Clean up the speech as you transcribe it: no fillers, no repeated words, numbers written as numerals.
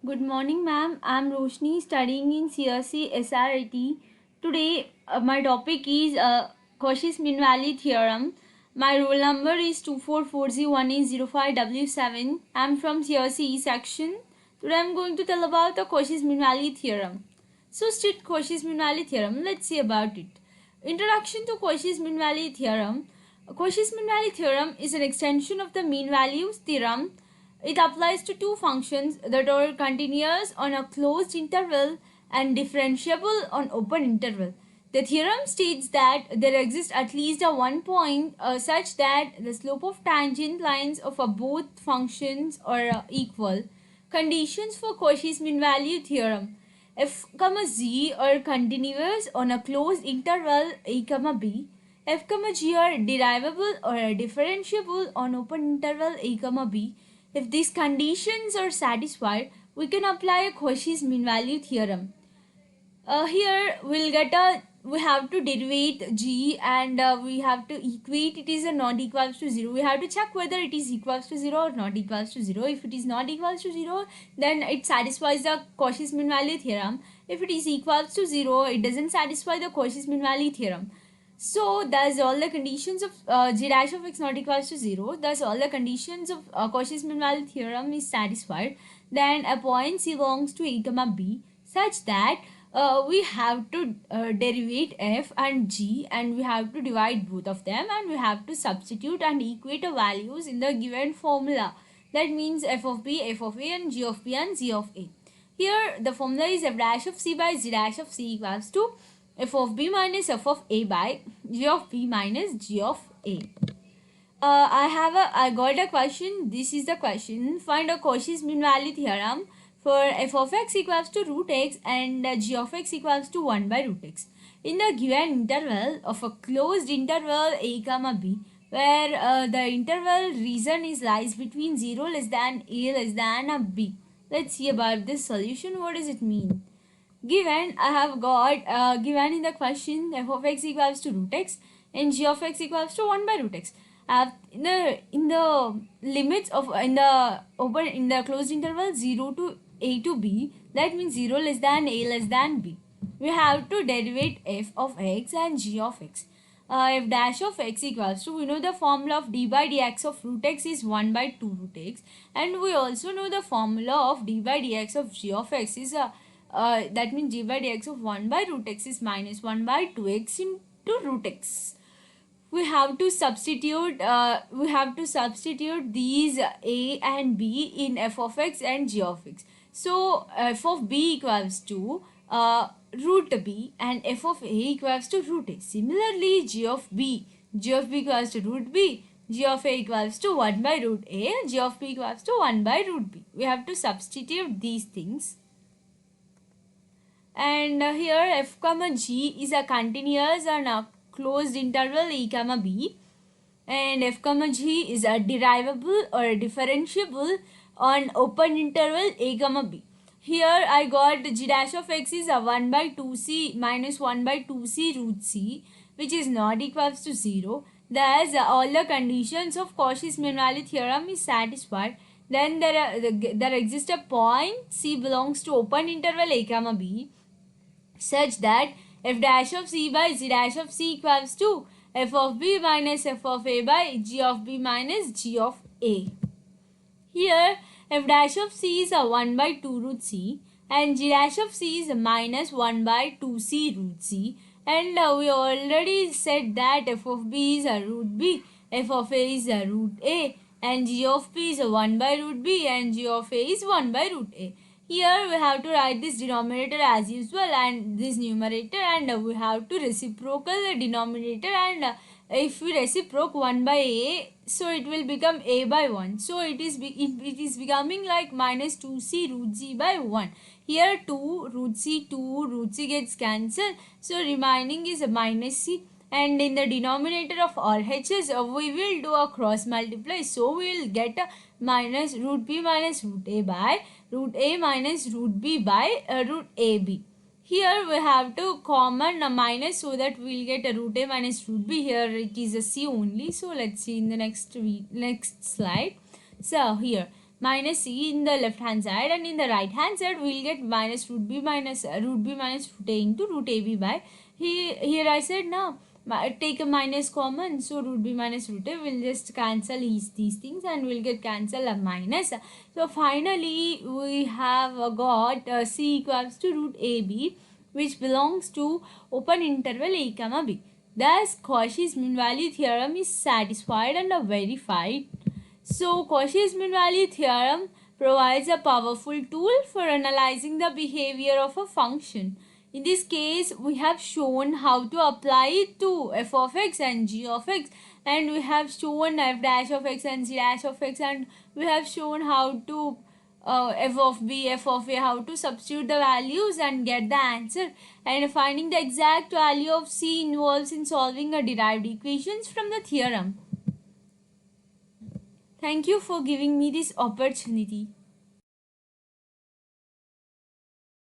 Good morning, ma'am. I'm Roshni, studying in CSC SRIT. Today, my topic is Cauchy's mean value theorem. My roll number is 244018005W7. I'm from CSC E section. Today, I'm going to tell about the Cauchy's mean value theorem. So, state Cauchy's mean value theorem. Let's see about it. Introduction to Cauchy's mean value theorem. Cauchy's mean value theorem is an extension of the mean values theorem. It applies to two functions that are continuous on a closed interval and differentiable on open interval. The theorem states that there exists at least a one point such that the slope of tangent lines of both functions are equal. Conditions for Cauchy's mean value theorem. F, Z are continuous on a closed interval a, B. F, G are derivable or differentiable on open interval a, B. If these conditions are satisfied, we can apply a Cauchy's mean value theorem. Here we have to derivate g and we have to equate it is a not equals to 0. We have to check whether it is equals to 0 or not equals to 0. If it is not equals to 0, then it satisfies the Cauchy's mean value theorem. If it is equals to 0, it doesn't satisfy the Cauchy's mean value theorem. So thus all the conditions of g dash of x not equals to 0, thus all the conditions of Cauchy's mean value theorem is satisfied. Then a point c belongs to a comma b such that we have to derivate f and g and we have to divide both of them and we have to substitute and equate the values in the given formula. That means f of b, f of a and g of b and z of a. Here the formula is f dash of c by z dash of c equals to f of b minus f of a by g of b minus g of a. I got a question. This is the question. Find a Cauchy's mean value theorem for f of x equals to root x and g of x equals to 1 by root x. In the given interval of a closed interval a comma b, where the interval region is lies between 0 less than a less than a b. Let's see about this solution. What does it mean? Given I have got given in the question f of x equals to root x and g of x equals to 1 by root x. In the limits of in the closed interval 0 to a to b, that means 0 less than a less than b, we have to derivate f of x and g of x. F dash of x equals to, we know the formula of d by dx of root x is 1 by 2 root x, and we also know the formula of d by dx of g of x is that means d by dx of 1 by root x is minus 1 by 2x into root x. We have to substitute these a and b in f of x and g of x. So f of b equals to root b and f of a equals to root a. Similarly, g of b equals to root b, g of a equals to 1 by root a, g of b equals to 1 by root b. We have to substitute these things. And here f comma g is a continuous and a closed interval a comma b, and f comma g is a derivable or differentiable on open interval a comma b. Here I got g dash of x is a 1 by 2c minus 1 by 2c root c, which is not equals to 0. Thus all the conditions of Cauchy's mean value theorem is satisfied. Then there exists a point c belongs to open interval a comma b such that f dash of c by z dash of c equals to f of b minus f of a by g of b minus g of a. Here f dash of c is a 1 by 2 root c and g dash of c is a minus 1 by 2c root c, and we already said that f of b is a root b, f of a is a root a, and g of b is a 1 by root b and g of a is 1 by root a. Here we have to write this denominator as usual and this numerator, and we have to reciprocal the denominator, and if we reciproc 1 by a, so it will become a by 1. So it is becoming like minus 2c root c by 1. Here 2 root c gets cancelled, so remaining is a minus c, and in the denominator of RHS we will do a cross multiply, so we will get a minus root b minus root a by root a minus root b by root ab. Here we have to common a minus, so that we will get a root a minus root b. Here it is a c only, so let's see in the next slide. So here minus c in the left hand side, and in the right hand side we'll get minus root b minus root a into root ab by here I said now take a minus common, so root b minus root a will just cancel these things and we'll get cancel a minus. So finally we have got c equals to root ab, which belongs to open interval a comma b. Thus Cauchy's mean value theorem is satisfied and verified. So Cauchy's mean value theorem provides a powerful tool for analyzing the behavior of a function. In this case, we have shown how to apply it to f of x and g of x, and we have shown f dash of x and g dash of x, and we have shown how to f of b, f of a, how to substitute the values and get the answer. And finding the exact value of c involves in solving a derived equations from the theorem. Thank you for giving me this opportunity.